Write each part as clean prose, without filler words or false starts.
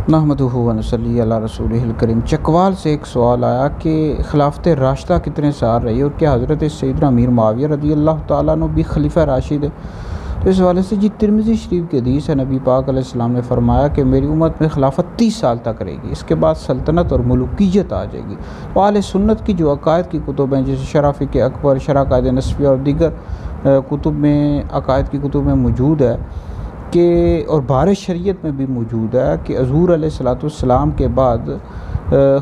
نحمدہ و نصلی علی رسولہ الکریم۔ چکوال سے ایک سوال آیا کہ خلافت راشدہ کتنے سال رہی اور کیا حضرت سیدنا امیر معاویہ رضی اللہ تعالیٰ عنہ بھی خلیفہ راشد ہے؟ تو اس حوالے سے ترمذی شریف کی حدیث ہے، نبی پاک علیہ السلام نے فرمایا کہ میری امت میں خلافت 30 سال تک رہے گی، اس کے بعد سلطنت اور ملوکیت آ جائے گی۔ تو اہل سنت کی جو عقائد کی کتب ہیں جیسے شرح فقہ اکبر، شرح قواعد نسبیہ اور دیگر کتب میں عقائد کی کتب میں موجود ہے کہ اور بار شریعت میں بھی موجود ہے کہ حضور علیہ السلام کے بعد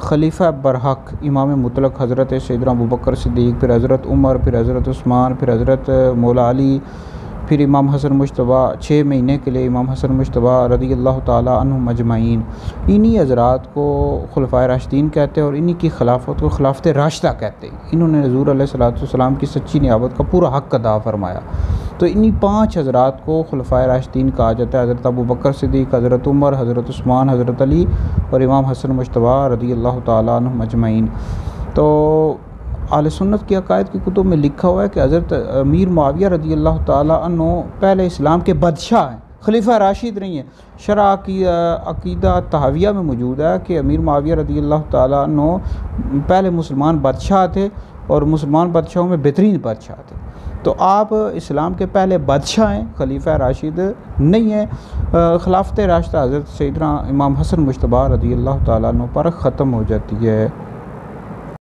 خلیفہ برحق امام مطلق حضرت سیدنا ابوبکر صدیق، پھر حضرت عمر، پھر حضرت عثمان، پھر حضرت مولا علی، پھر امام حسن مجتبیٰ 6 مہینے کے لیے امام حسن مجتبیٰ رضی اللہ تعالیٰ عنہم اجمعین، انہی حضرات کو خلفائے راشدین کہتے ہیں اور انہی کی خلافت کو خلافت راشدہ کہتے ہیں۔ انہوں نے حضور علیہ السلام کی سچی نیابت کا پورا حق ادا فرمایا۔ تو انہی 5 حضرات کو خلفائے راشدین کہا جاتا ہے، حضرت ابوبکر صدیق، حضرت عمر، حضرت عثمان، حضرت علی اور امام حسن مجتبیٰ رضی اللہ تعالیٰ عنہم اجمعین۔ تو اہل سنت کی عقائد کی کتب میں لکھا ہوا ہے کہ حضرت امیر معاویہ رضی اللہ تعالیٰ عنہ پہلے اسلام کے بادشاہ ہیں، خلیفہ راشد نہیں ہیں۔ شرح عقیدہ طحاویہ میں موجود ہے کہ امیر معاویہ رضی اللہ تعالیٰ عنہ پہلے مسلمان بادشاہ تھے اور مسلمان بادشاہوں میں بہترین بادشاہ تھے۔ تو آپ اسلام کے پہلے بادشاہ ہیں، خلیفہ راشد نہیں ہیں۔ خلافت راشدہ حضرت سیدنا امام حسن مجتبیٰ رضی اللہ تعالیٰ عنہ پر ختم ہو جاتی ہے۔